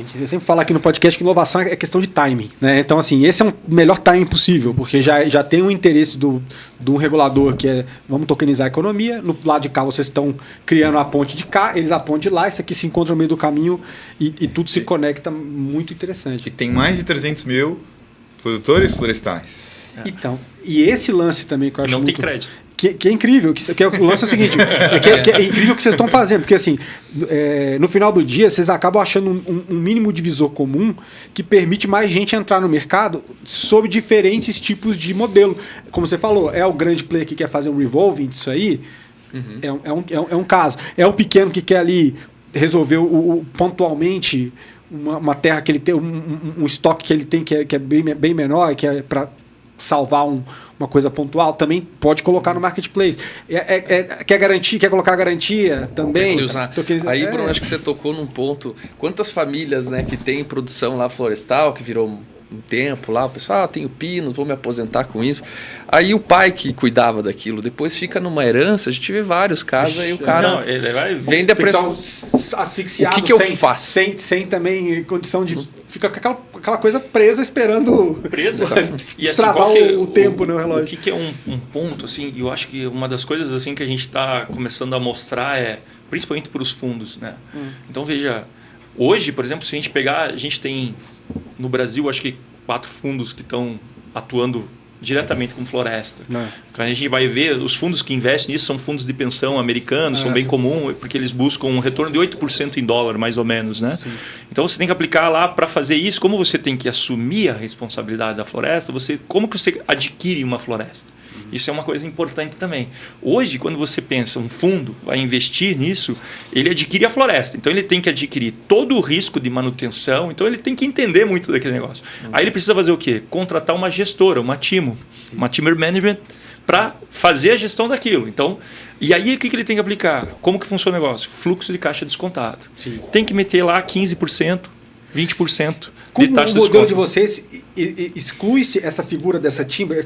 A gente sempre fala aqui no podcast que inovação é questão de timing, né? Então, assim, esse é o melhor timing possível, porque já tem um interesse do regulador que é vamos tokenizar a economia. No lado de cá, vocês estão criando a ponte de cá, eles a ponte de lá, isso aqui se encontra no meio do caminho e tudo se conecta, muito interessante. E tem mais de 300 mil produtores florestais. Então, e esse lance também que eu acho não muito... tem crédito. Que é incrível, o lance é o seguinte, que é incrível o que vocês estão fazendo, porque assim, no final do dia, vocês acabam achando um mínimo divisor comum que permite mais gente entrar no mercado sob diferentes tipos de modelo. Como você falou, é o grande player que quer fazer um revolving disso aí, é um caso. É o pequeno que quer ali resolver pontualmente uma terra que ele tem, um estoque que ele tem que é bem menor, que é para salvar uma coisa pontual, também pode colocar no marketplace. Quer garantir, quer colocar garantia também. Aí, Bruno, acho que você tocou num ponto. Quantas famílias, né, que tem produção lá florestal, que virou um tempo lá, o pessoal, tenho pinos, vou me aposentar com isso. Aí o pai que cuidava daquilo, depois fica numa herança, a gente vê vários casos, aí o cara vende a pressão. Asfixiado, o que eu faço? Sem também condição de... Fica com aquela coisa presa esperando destravar o tempo no relógio. O que é um ponto, assim, eu acho que uma das coisas assim que a gente está começando a mostrar é, principalmente para os fundos, né? Então, veja, hoje, por exemplo, se a gente pegar, a gente tem no Brasil, acho que 4 fundos que estão atuando diretamente com floresta. A gente vai ver, os fundos que investem nisso são fundos de pensão americanos, são bem comuns, porque eles buscam um retorno de 8% em dólar, mais ou menos, né? Sim. Então você tem que aplicar lá para fazer isso. Como você tem que assumir a responsabilidade da floresta, como que você adquire uma floresta? Isso é uma coisa importante também. Hoje, quando você pensa, um fundo vai investir nisso, ele adquire a floresta. Então, ele tem que adquirir todo o risco de manutenção. Então, ele tem que entender muito daquele negócio. Aí, ele precisa fazer o quê? Contratar uma gestora, uma TIMO, uma Timber Management, para fazer a gestão daquilo. Então, e aí, o que ele tem que aplicar? Como que funciona o negócio? Fluxo de caixa descontado. Sim. Tem que meter lá 15%, 20%. Como o modelo de vocês exclui-se essa figura dessa timber,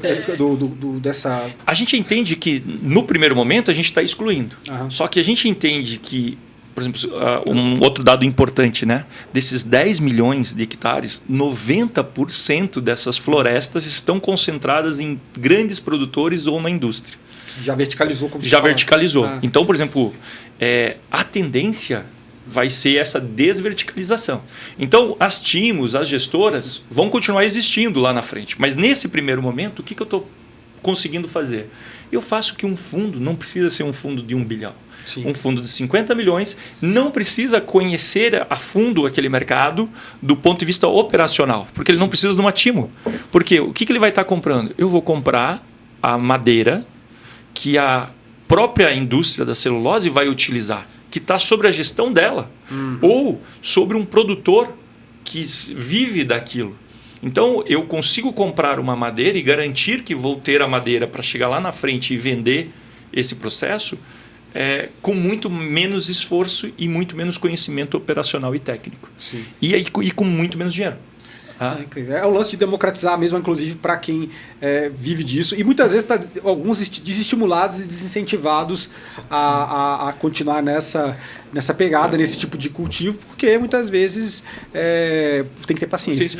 dessa... A gente entende que, no primeiro momento, a gente está excluindo. Só que a gente entende que, por exemplo, um outro dado importante, né? Desses 10 milhões de hectares, 90% dessas florestas estão concentradas em grandes produtores ou na indústria. Já verticalizou, como já verticalizou. Então, por exemplo, a tendência vai ser essa desverticalização. Então, as TIMOs, as gestoras, vão continuar existindo lá na frente. Mas, nesse primeiro momento, o que eu estou conseguindo fazer? Eu faço que um fundo não precisa ser um fundo de 1 bilhão. Sim. Um fundo de 50 milhões não precisa conhecer a fundo aquele mercado do ponto de vista operacional, porque ele não precisa de uma TIMO. Porque o que ele vai estar comprando? Eu vou comprar a madeira que a própria indústria da celulose vai utilizar, que está sobre a gestão dela, ou sobre um produtor que vive daquilo. Então, eu consigo comprar uma madeira e garantir que vou ter a madeira para chegar lá na frente e vender esse processo com muito menos esforço e muito menos conhecimento operacional e técnico. Sim. E com muito menos dinheiro. Incrível. É o lance de democratizar mesmo, inclusive, para quem vive disso. E muitas vezes alguns desestimulados e desincentivados a continuar nessa pegada, nesse tipo de cultivo, porque muitas vezes tem que ter paciência.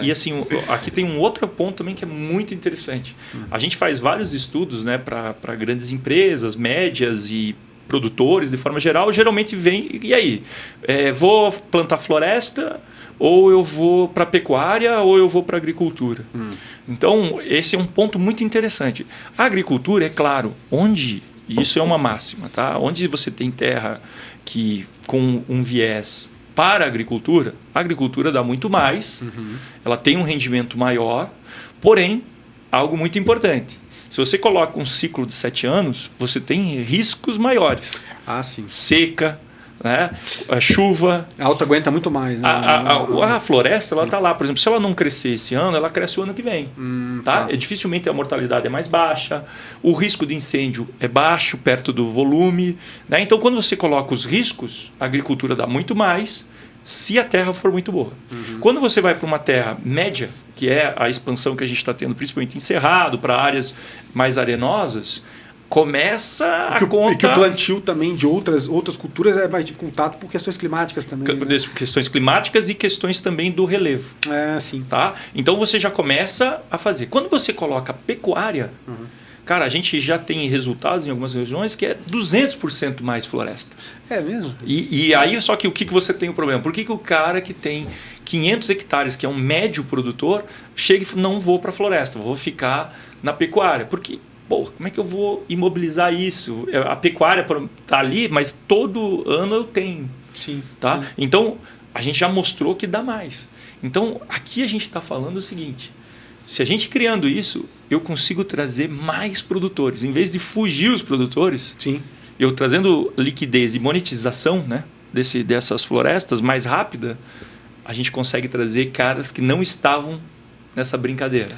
E assim, aqui tem um outro ponto também que é muito interessante. A gente faz vários estudos, né, para grandes empresas, médias e produtores, de forma geral. Geralmente vem, e aí? Vou plantar floresta, ou eu vou para a pecuária, ou eu vou para a agricultura. Então, esse é um ponto muito interessante. A agricultura, é claro, onde, isso é uma máxima, tá? Onde você tem terra com um viés para a agricultura dá muito mais, ela tem um rendimento maior, porém, algo muito importante. Se você coloca um ciclo de 7 anos, você tem riscos maiores. Sim. Seca, né? A chuva. A alta aguenta muito mais. Né? A floresta, ela está lá. Por exemplo, se ela não crescer esse ano, ela cresce o ano que vem. Tá? Dificilmente a mortalidade é mais baixa, o risco de incêndio é baixo, perto do volume. Né? Então, quando você coloca os riscos, a agricultura dá muito mais se a terra for muito boa. Quando você vai para uma terra média, que é a expansão que a gente está tendo, principalmente em cerrado, para áreas mais arenosas, começa a E conta... que o plantio também de outras culturas é mais dificultado por questões climáticas também. Né? Questões climáticas e questões também do relevo. Sim. Tá? Então você já começa a fazer. Quando você coloca pecuária, cara, a gente já tem resultados em algumas regiões que é 200% mais floresta. É mesmo? E aí, só que o que você tem o problema? Por que o cara que tem 500 hectares, que é um médio produtor, chega e fala, não vou para a floresta, vou ficar na pecuária? Porque, pô, como é que eu vou imobilizar isso? A pecuária está ali, mas todo ano eu tenho. Sim. Tá? Sim. Então, a gente já mostrou que dá mais. Então, aqui a gente está falando o seguinte, se a gente criando isso, eu consigo trazer mais produtores. Em vez de fugir os produtores, Sim. eu trazendo liquidez e monetização, né, dessas florestas mais rápida, a gente consegue trazer caras que não estavam nessa brincadeira.